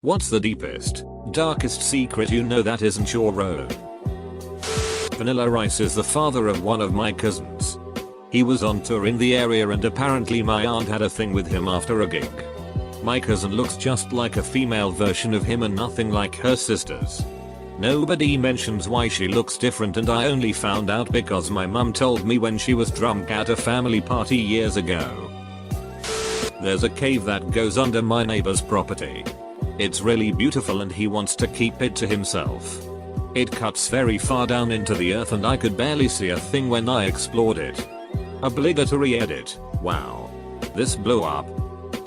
What's the deepest, darkest secret you know that isn't your own? Vanilla Rice is the father of one of my cousins. He was on tour in the area and apparently my aunt had a thing with him after a gig. My cousin looks just like a female version of him and nothing like her sisters. Nobody mentions why she looks different, and I only found out because my mum told me when she was drunk at a family party years ago. There's a cave that goes under my neighbor's property. It's really beautiful and he wants to keep it to himself. It cuts very far down into the earth and I could barely see a thing when I explored it. Obligatory edit. Wow. This blew up.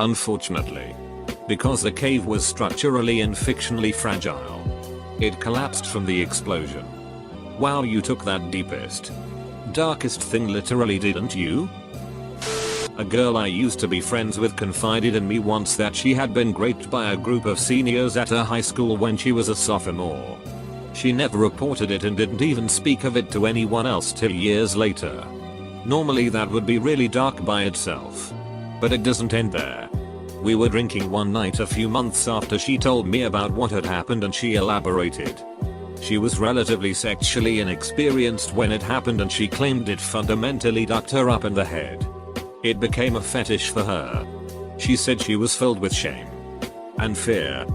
Unfortunately. Because the cave was structurally and fictionally fragile. It collapsed from the explosion. Wow, you took that deepest, darkest thing literally, didn't you? A girl I used to be friends with confided in me once that she had been raped by a group of seniors at her high school when she was a sophomore. She never reported it and didn't even speak of it to anyone else till years later. Normally that would be really dark by itself. But it doesn't end there. We were drinking one night a few months after she told me about what had happened and she elaborated. She was relatively sexually inexperienced when it happened and she claimed it fundamentally ducked her up in the head. It became a fetish for her. She said she was filled with shame and fear,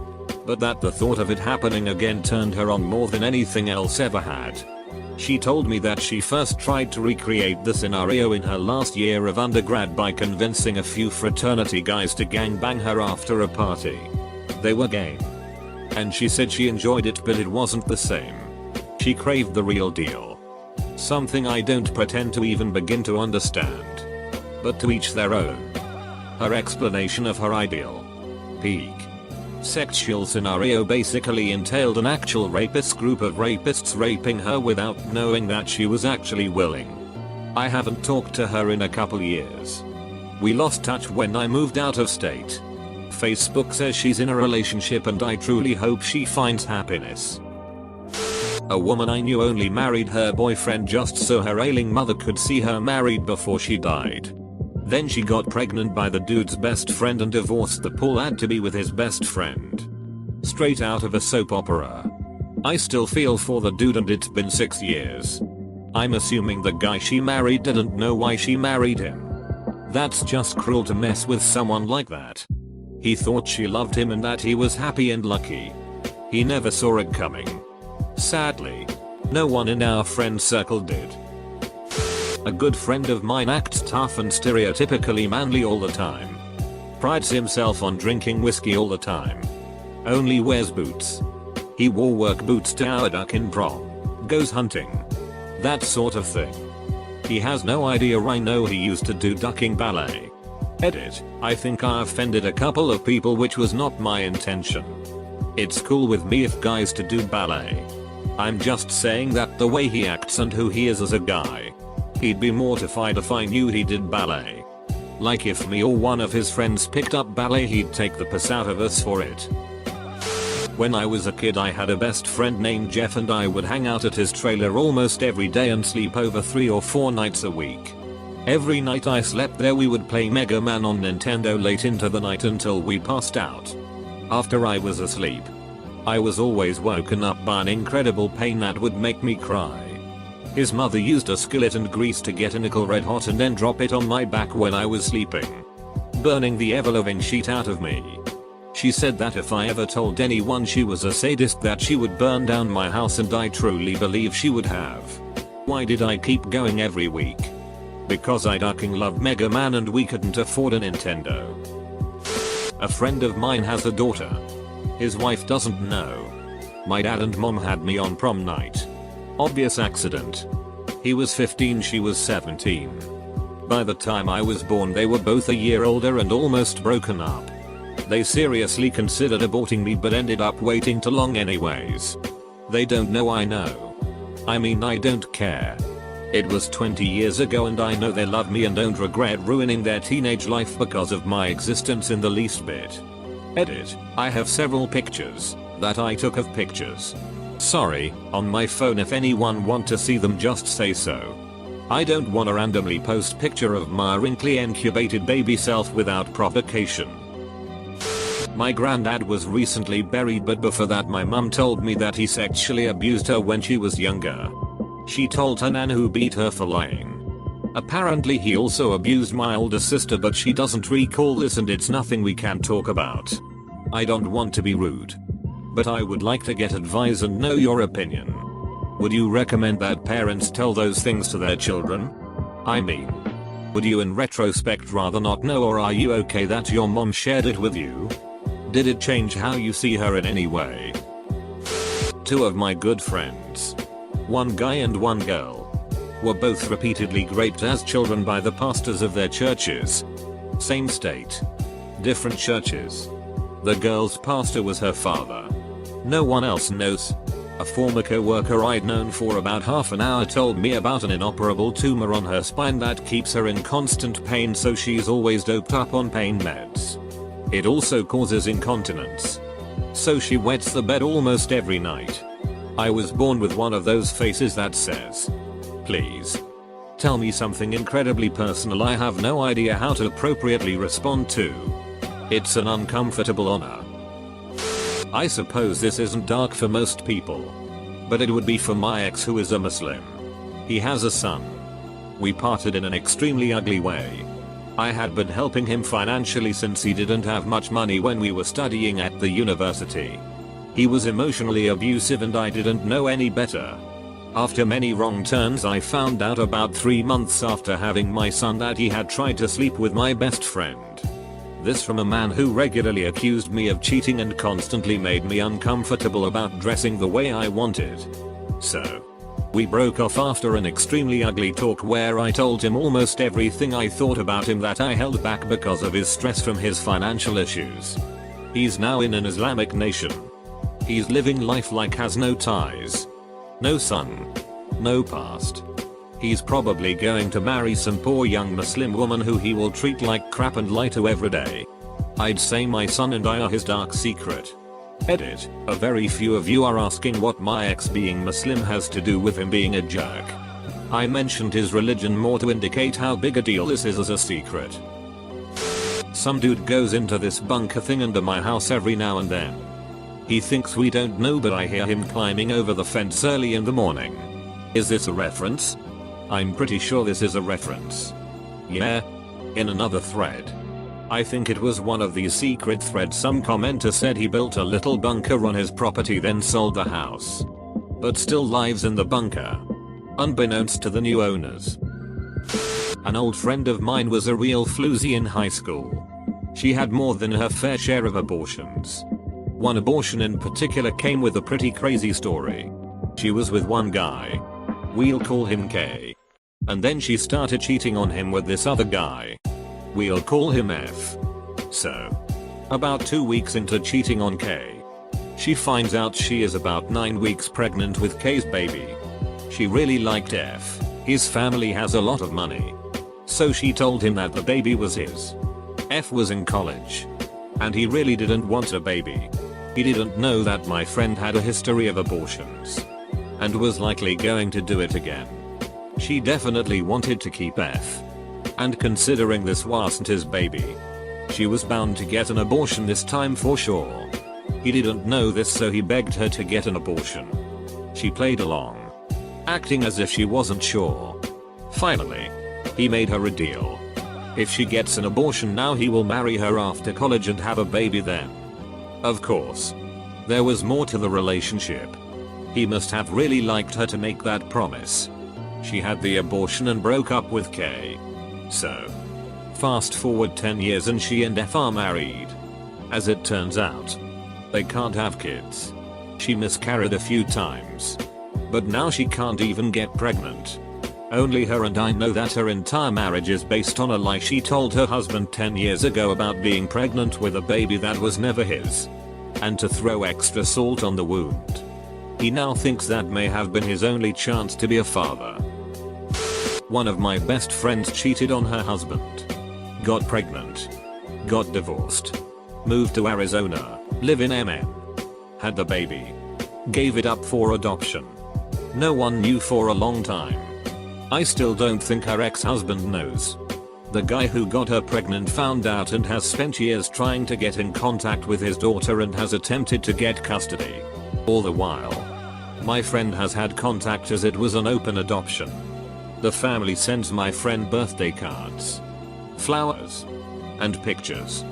but that the thought of it happening again turned her on more than anything else ever had. She told me that she first tried to recreate the scenario in her last year of undergrad by convincing a few fraternity guys to gangbang her after a party. They were game. And she said she enjoyed it, but it wasn't the same. She craved the real deal. Something I don't pretend to even begin to understand. But to each their own. Her explanation of her ideal peak sexual scenario basically entailed an actual rapist group of rapists raping her without knowing that she was actually willing. I haven't talked to her in a couple years. We lost touch when I moved out of state. Facebook says she's in a relationship and I truly hope she finds happiness. A woman I knew only married her boyfriend just so her ailing mother could see her married before she died. Then she got pregnant by the dude's best friend and divorced the poor lad to be with his best friend. Straight out of a soap opera. I still feel for the dude and it's been 6 years. I'm assuming the guy she married didn't know why she married him. That's just cruel to mess with someone like that. He thought she loved him and that he was happy and lucky. He never saw it coming. Sadly, no one in our friend circle did. A good friend of mine acts tough and stereotypically manly all the time. Prides himself on drinking whiskey all the time. Only wears boots. He wore work boots to our duck in prom. Goes hunting. That sort of thing. He has no idea I know he used to do ducking ballet. Edit. I think I offended a couple of people, which was not my intention. It's cool with me if guys to do ballet. I'm just saying that the way he acts and who he is as a guy. He'd be mortified if I knew he did ballet. Like if me or one of his friends picked up ballet, he'd take the piss out of us for it. When I was a kid I had a best friend named Jeff and I would hang out at his trailer almost every day and sleep over 3 or 4 nights a week. Every night I slept there we would play Mega Man on Nintendo late into the night until we passed out. After I was asleep, I was always woken up by an incredible pain that would make me cry. His mother used a skillet and grease to get a nickel red hot and then drop it on my back when I was sleeping, burning the ever-loving shit out of me. She said that if I ever told anyone she was a sadist that she would burn down my house, and I truly believe she would have. Why did I keep going every week? Because I fucking loved Mega Man and we couldn't afford a Nintendo. A friend of mine has a daughter. His wife doesn't know. My dad and mom had me on prom night. Obvious accident. He was 15, she was 17. By the time I was born they were both a year older and almost broken up. They seriously considered aborting me but ended up waiting too long anyways. They don't know I know. I mean, I don't care. It was 20 years ago and I know they love me and don't regret ruining their teenage life because of my existence in the least bit. Edit. I have several pictures that I took of pictures. Sorry, on my phone. If anyone want to see them just say so. I don't wanna randomly post picture of my wrinkly incubated baby self without provocation. My granddad was recently buried, but before that my mum told me that he sexually abused her when she was younger. She told her nan who beat her for lying. Apparently he also abused my older sister, but she doesn't recall this and it's nothing we can talk about. I don't want to be rude, but I would like to get advice and know your opinion. Would you recommend that parents tell those things to their children? I mean, would you in retrospect rather not know, or are you okay that your mom shared it with you? Did it change how you see her in any way? Two of my good friends, one guy and one girl, were both repeatedly raped as children by the pastors of their churches. Same state, different churches. The girl's pastor was her father. No one else knows. A former co-worker I'd known for about half an hour told me about an inoperable tumor on her spine that keeps her in constant pain, so she's always doped up on pain meds. It also causes incontinence, so she wets the bed almost every night. I was born with one of those faces that says, "Please tell me something incredibly personal I have no idea how to appropriately respond to." It's an uncomfortable honor. I suppose this isn't dark for most people, but it would be for my ex, who is a Muslim. He has a son. We parted in an extremely ugly way. I had been helping him financially since he didn't have much money when we were studying at the university. He was emotionally abusive and I didn't know any better. After many wrong turns, I found out about 3 months after having my son that he had tried to sleep with my best friend. This from a man who regularly accused me of cheating and constantly made me uncomfortable about dressing the way I wanted. So, we broke off after an extremely ugly talk where I told him almost everything I thought about him that I held back because of his stress from his financial issues. He's now in an Islamic nation. He's living life like has no ties, no son, no past. He's probably going to marry some poor young Muslim woman who he will treat like crap and lie to every day. I'd say my son and I are his dark secret. Edit. A very few of you are asking what my ex being Muslim has to do with him being a jerk. I mentioned his religion more to indicate how big a deal this is as a secret. Some dude goes into this bunker thing under my house every now and then. He thinks we don't know, but I hear him climbing over the fence early in the morning. Is this a reference? I'm pretty sure this is a reference. Yeah? In another thread, I think it was one of these secret threads, some commenter said he built a little bunker on his property then sold the house, but still lives in the bunker, unbeknownst to the new owners. An old friend of mine was a real floozy in high school. She had more than her fair share of abortions. One abortion in particular came with a pretty crazy story. She was with one guy. We'll call him K. And then she started cheating on him with this other guy. We'll call him F. So, about 2 weeks into cheating on K, she finds out she is about 9 weeks pregnant with K's baby. She really liked F. His family has a lot of money, so she told him that the baby was his. F was in college, and he really didn't want a baby. He didn't know that my friend had a history of abortions, and was likely going to do it again. She definitely wanted to keep F, and considering this wasn't his baby, she was bound to get an abortion this time for sure. He didn't know this, so he begged her to get an abortion. She played along, acting as if she wasn't sure. Finally, he made her a deal. If she gets an abortion now, he will marry her after college and have a baby then. Of course, there was more to the relationship. He must have really liked her to make that promise. She had the abortion and broke up with K. So, fast forward 10 years and she and F are married. As it turns out, they can't have kids. She miscarried a few times, but now she can't even get pregnant. Only her and I know that her entire marriage is based on a lie she told her husband 10 years ago about being pregnant with a baby that was never his. And to throw extra salt on the wound, he now thinks that may have been his only chance to be a father. One of my best friends cheated on her husband, got pregnant, got divorced, moved to Arizona, live in MN, had the baby, gave it up for adoption. No one knew for a long time. I still don't think her ex-husband knows. The guy who got her pregnant found out and has spent years trying to get in contact with his daughter and has attempted to get custody. All the while, my friend has had contact as it was an open adoption. The family sends my friend birthday cards, flowers, and pictures.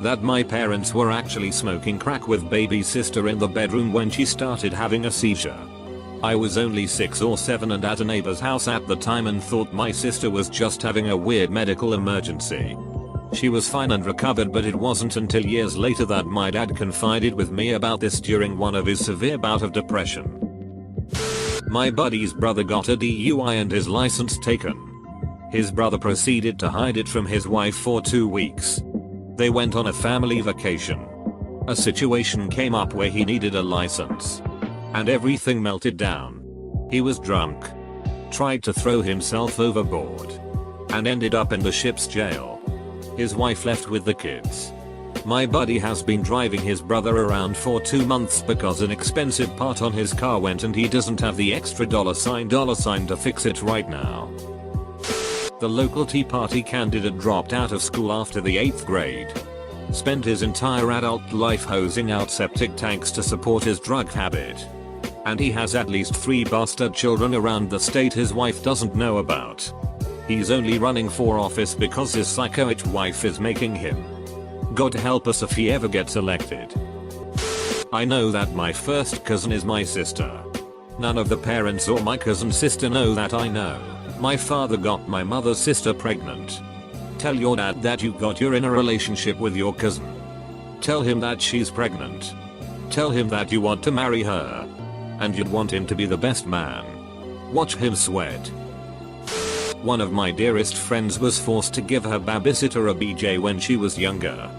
That my parents were actually smoking crack with baby sister in the bedroom when she started having a seizure. I was only 6 or 7 and at a neighbor's house at the time and thought my sister was just having a weird medical emergency. She was fine and recovered, but it wasn't until years later that my dad confided with me about this during one of his severe bout of depression. My buddy's brother got a DUI and his license taken. His brother proceeded to hide it from his wife for 2 weeks. They went on a family vacation. A situation came up where he needed a license. And everything melted down. He was drunk, tried to throw himself overboard, and ended up in the ship's jail. His wife left with the kids. My buddy has been driving his brother around for 2 months because an expensive part on his car went and he doesn't have the extra dollar sign to fix it right now. The local Tea Party candidate dropped out of school after the 8th grade. Spent his entire adult life hosing out septic tanks to support his drug habit. And he has at least 3 bastard children around the state his wife doesn't know about. He's only running for office because his psychotic wife is making him. God help us if he ever gets elected. I know that my first cousin is my sister. None of the parents or my cousin's sister know that I know. My father got my mother's sister pregnant. Tell your dad that you got you're in a relationship with your cousin. Tell him that she's pregnant. Tell him that you want to marry her. And you'd want him to be the best man. Watch him sweat. One of my dearest friends was forced to give her babysitter a BJ when she was younger.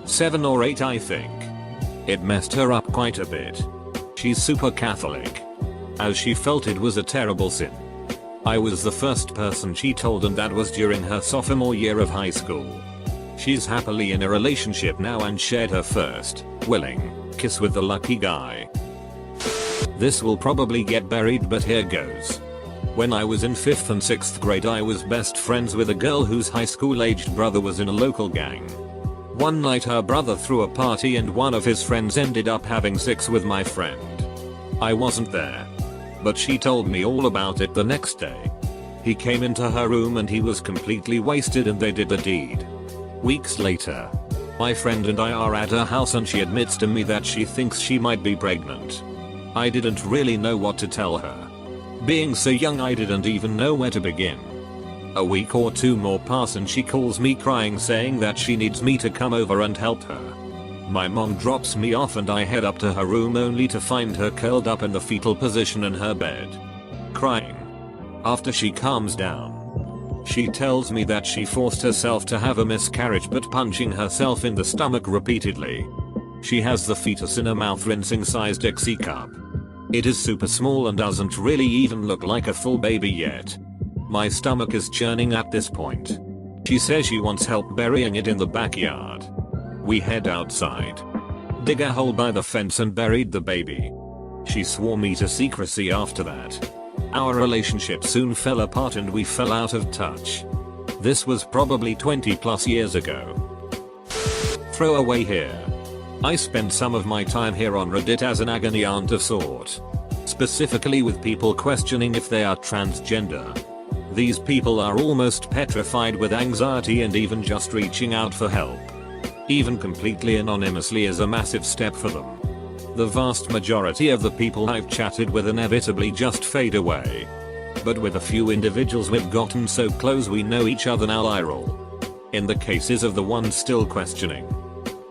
7 or 8 I think. It messed her up quite a bit. She's super Catholic, as she felt it was a terrible sin. I was the first person she told, and that was during her sophomore year of high school. She's happily in a relationship now and shared her first, willing, kiss with the lucky guy. This will probably get buried, but here goes. When I was in 5th and 6th grade I was best friends with a girl whose high school aged brother was in a local gang. One night her brother threw a party and one of his friends ended up having sex with my friend. I wasn't there, but she told me all about it the next day. He came into her room and he was completely wasted and they did the deed. Weeks later, my friend and I are at her house and she admits to me that she thinks she might be pregnant. I didn't really know what to tell her. Being so young I didn't even know where to begin. A week or 2 more pass and she calls me crying saying that she needs me to come over and help her. My mom drops me off and I head up to her room only to find her curled up in the fetal position in her bed, crying. After she calms down, she tells me that she forced herself to have a miscarriage but punching herself in the stomach repeatedly. She has the fetus in a mouth rinsing sized Dixie cup. It is super small and doesn't really even look like a full baby yet. My stomach is churning at this point. She says she wants help burying it in the backyard. We head outside, dig a hole by the fence and buried the baby. She swore me to secrecy after that. Our relationship soon fell apart and we fell out of touch. This was probably 20+ years ago. Throwaway here. I spend some of my time here on Reddit as an agony aunt of sort. Specifically with people questioning if they are transgender. These people are almost petrified with anxiety and even just reaching out for help, even completely anonymously, is a massive step for them. The vast majority of the people I've chatted with inevitably just fade away. But with a few individuals we've gotten so close we know each other now I roll. In the cases of the ones still questioning,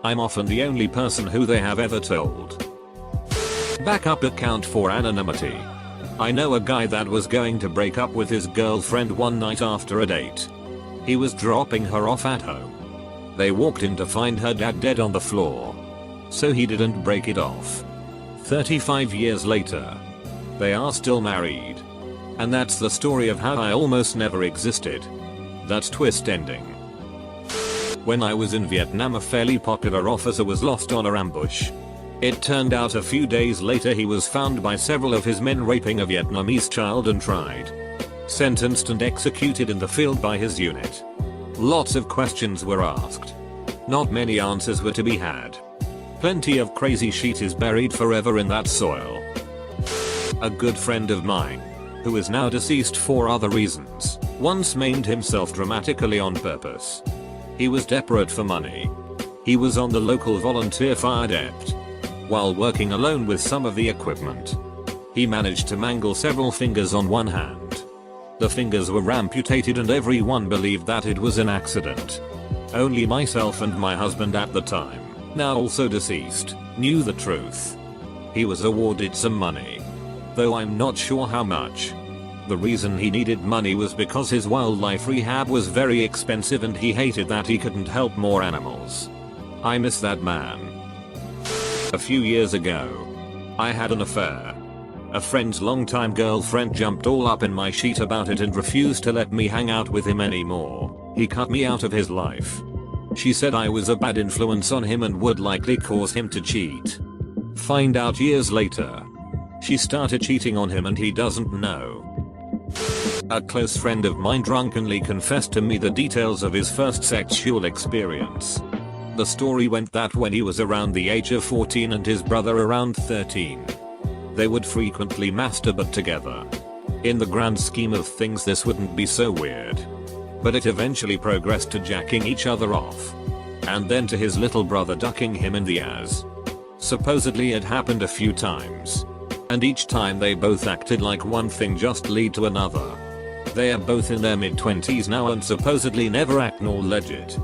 I'm often the only person who they have ever told. Backup account for anonymity. I know a guy that was going to break up with his girlfriend one night after a date. He was dropping her off at home. They walked in to find her dad dead on the floor. So he didn't break it off. 35 years later, they are still married. And that's the story of how I almost never existed. That twist ending. When I was in Vietnam, a fairly popular officer was lost on a ambush. It turned out a few days later he was found by several of his men raping a Vietnamese child and tried. sentenced and executed in the field by his unit. Lots of questions were asked. Not many answers were to be had. Plenty of crazy shit is buried forever in that soil. A good friend of mine, who is now deceased for other reasons, once maimed himself dramatically on purpose. He was desperate for money. He was on the local volunteer fire depot. While working alone with some of the equipment, he managed to mangle several fingers on one hand. The fingers were amputated and everyone believed that it was an accident. Only myself and my husband at the time, now also deceased, knew the truth. He was awarded some money, though I'm not sure how much. The reason he needed money was because his wildlife rehab was very expensive and he hated that he couldn't help more animals. I miss that man. A few years ago, I had an affair. A friend's longtime girlfriend jumped all up in my sheet about it and refused to let me hang out with him anymore. He cut me out of his life. She said I was a bad influence on him and would likely cause him to cheat. Find out years later, she started cheating on him and he doesn't know. A close friend of mine drunkenly confessed to me the details of his first sexual experience. The story went that when he was around the age of 14 and his brother around 13, they would frequently masturbate together. In the grand scheme of things this wouldn't be so weird. But it eventually progressed to jacking each other off. And then to his little brother ducking him in the ass. Supposedly it happened a few times. And each time they both acted like one thing just lead to another. They are both in their mid-20s now and supposedly never act nor legit.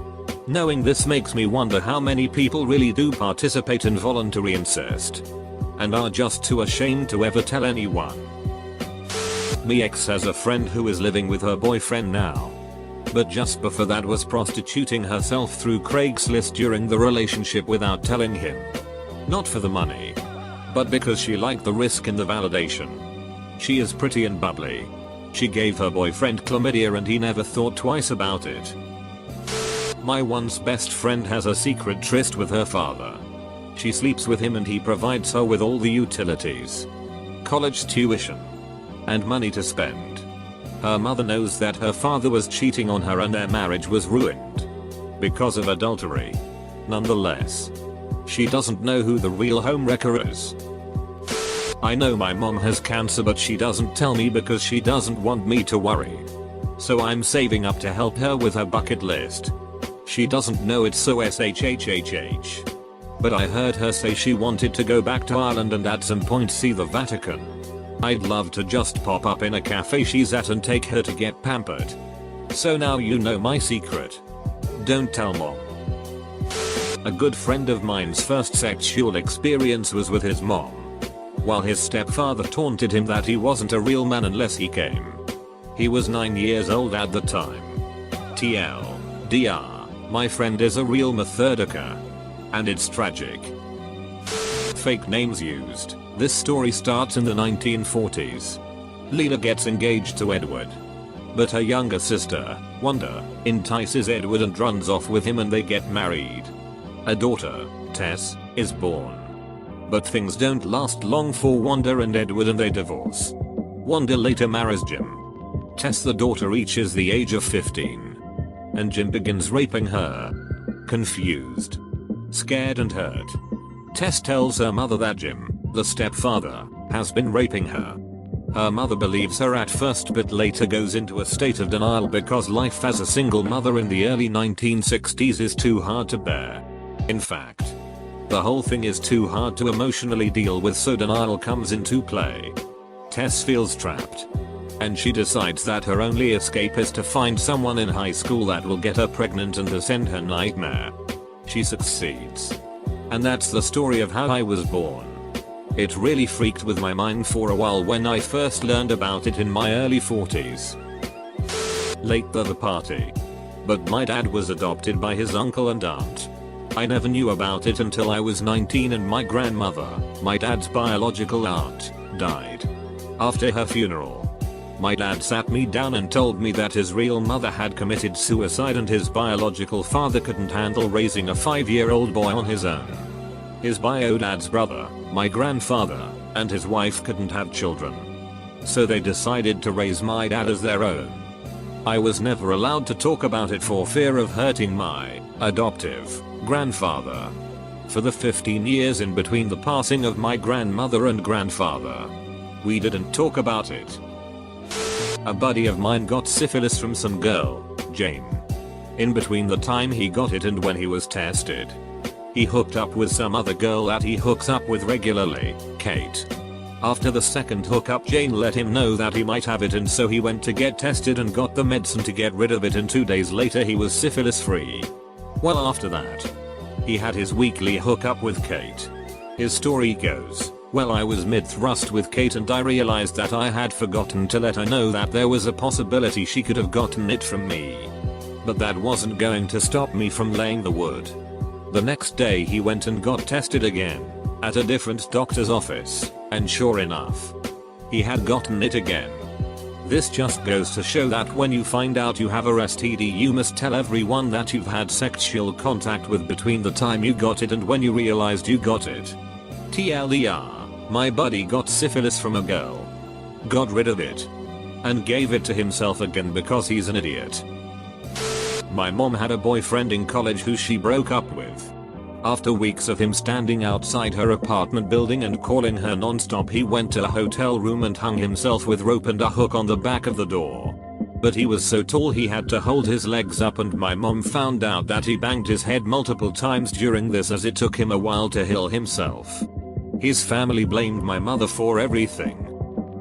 Knowing this makes me wonder how many people really do participate in voluntary incest. And are just too ashamed to ever tell anyone. My ex has a friend who is living with her boyfriend now. But just before that was prostituting herself through Craigslist during the relationship without telling him. Not for the money, but because she liked the risk and the validation. She is pretty and bubbly. She gave her boyfriend chlamydia and he never thought twice about it. My once best friend has a secret tryst with her father. She sleeps with him and he provides her with all the utilities, college tuition, and money to spend. Her mother knows that her father was cheating on her and their marriage was ruined because of adultery. Nonetheless, she doesn't know who the real homewrecker is. I know my mom has cancer but she doesn't tell me because she doesn't want me to worry. So I'm saving up to help her with her bucket list. She doesn't know it's so SHHHH. But I heard her say she wanted to go back to Ireland and at some point see the Vatican. I'd love to just pop up in a cafe she's at and take her to get pampered. So now you know my secret. Don't tell mom. A good friend of mine's first sexual experience was with his mom. While his stepfather taunted him that he wasn't a real man unless he came. He was 9 years old at the time. TLDR, my friend is a real methodica. And it's tragic. Fake names used. This story starts in the 1940s. Lena gets engaged to Edward. But her younger sister, Wanda, entices Edward and runs off with him and they get married. A daughter, Tess, is born. But things don't last long for Wanda and Edward and they divorce. Wanda later marries Jim. Tess the daughter reaches the age of 15. And Jim begins raping her. Confused, scared and hurt, Tess tells her mother that Jim, the stepfather, has been raping her. Her mother believes her at first but later goes into a state of denial because life as a single mother in the early 1960s is too hard to bear. In fact, the whole thing is too hard to emotionally deal with, so denial comes into play. Tess feels trapped. And she decides that her only escape is to find someone in high school that will get her pregnant and to end her nightmare. She succeeds. And that's the story of how I was born. It really freaked with my mind for a while when I first learned about it in my early 40s. Late to the party. But my dad was adopted by his uncle and aunt. I never knew about it until I was 19 and my grandmother, my dad's biological aunt, died. After her funeral, my dad sat me down and told me that his real mother had committed suicide and his biological father couldn't handle raising a 5-year-old boy on his own. His bio dad's brother, my grandfather, and his wife couldn't have children. So they decided to raise my dad as their own. I was never allowed to talk about it for fear of hurting my adoptive grandfather. For the 15 years in between the passing of my grandmother and grandfather, we didn't talk about it. A buddy of mine got syphilis from some girl, Jane. In between the time he got it and when he was tested, he hooked up with some other girl that he hooks up with regularly, Kate. After the second hookup, Jane let him know that he might have it, and so he went to get tested and got the medicine to get rid of it, and 2 days later he was syphilis free. Well, after that, he had his weekly hookup with Kate. His story goes, well, I was mid-thrust with Kate and I realized that I had forgotten to let her know that there was a possibility she could have gotten it from me. But that wasn't going to stop me from laying the wood. The next day he went and got tested again, at a different doctor's office, and sure enough, he had gotten it again. This just goes to show that when you find out you have a STD, you must tell everyone that you've had sexual contact with between the time you got it and when you realized you got it. TLDR, my buddy got syphilis from a girl, got rid of it, and gave it to himself again because he's an idiot. My mom had a boyfriend in college who she broke up with. After weeks of him standing outside her apartment building and calling her non-stop, he went to a hotel room and hung himself with rope and a hook on the back of the door. But he was so tall he had to hold his legs up, and my mom found out that he banged his head multiple times during this, as it took him a while to heal himself. His family blamed my mother for everything.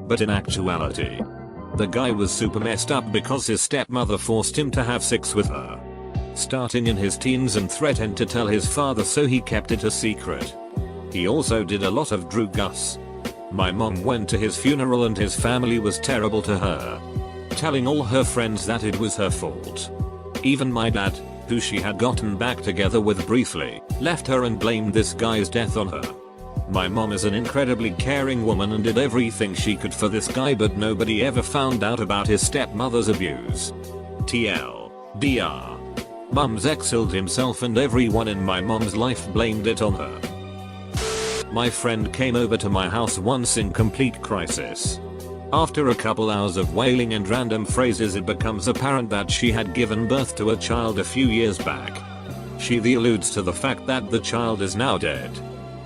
But in actuality, the guy was super messed up because his stepmother forced him to have sex with her, starting in his teens, and threatened to tell his father, so he kept it a secret. He also did a lot of drugs. My mom went to his funeral and his family was terrible to her, telling all her friends that it was her fault. Even my dad, who she had gotten back together with briefly, left her and blamed this guy's death on her. My mom is an incredibly caring woman and did everything she could for this guy, but nobody ever found out about his stepmother's abuse. TLDR. Mum's ex-killed himself and everyone in my mom's life blamed it on her. My friend came over to my house once in complete crisis. After a couple hours of wailing and random phrases, it becomes apparent that she had given birth to a child a few years back. She alludes to the fact that the child is now dead.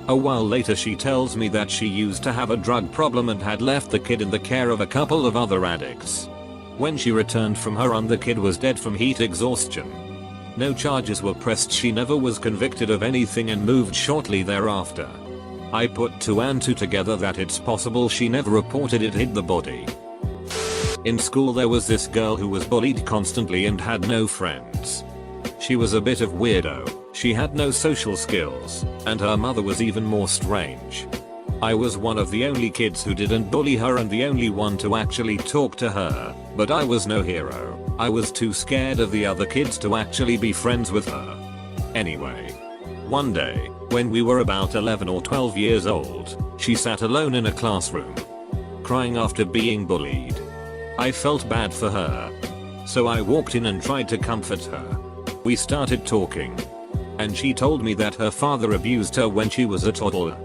A while later she tells me that she used to have a drug problem and had left the kid in the care of a couple of other addicts. When she returned from her run, the kid was dead from heat exhaustion. No charges were pressed, she never was convicted of anything and moved shortly thereafter. I put 2 and 2 together that it's possible she never reported it hid the body. In school there was this girl who was bullied constantly and had no friends. She was a bit of weirdo, she had no social skills, and her mother was even more strange. I was one of the only kids who didn't bully her and the only one to actually talk to her, but I was no hero. I was too scared of the other kids to actually be friends with her. Anyway, one day, when we were about 11 or 12 years old, she sat alone in a classroom, crying after being bullied. I felt bad for her, so I walked in and tried to comfort her. We started talking, and she told me that her father abused her when she was a toddler,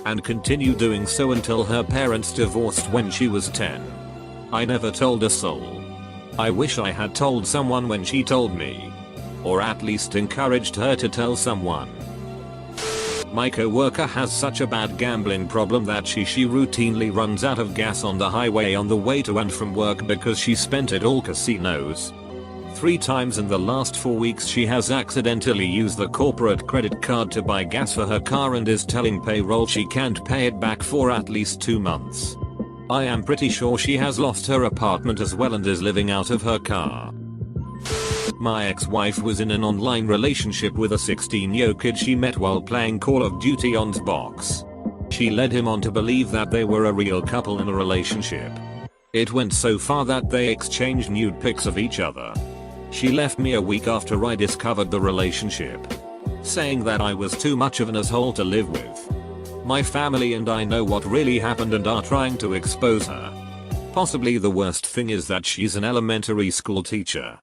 and continued doing so until her parents divorced when she was 10. I never told a soul. I wish I had told someone when she told me, or at least encouraged her to tell someone. My coworker has such a bad gambling problem that she routinely runs out of gas on the highway on the way to and from work because she spent it all casinos. 3 times in the last 4 weeks she has accidentally used the corporate credit card to buy gas for her car and is telling payroll she can't pay it back for at least 2 months. I am pretty sure she has lost her apartment as well and is living out of her car. My ex-wife was in an online relationship with a 16-year-old kid she met while playing Call of Duty on Xbox. She led him on to believe that they were a real couple in a relationship. It went so far that they exchanged nude pics of each other. She left me a week after I discovered the relationship, saying that I was too much of an asshole to live with. My family and I know what really happened and are trying to expose her. Possibly the worst thing is that she's an elementary school teacher.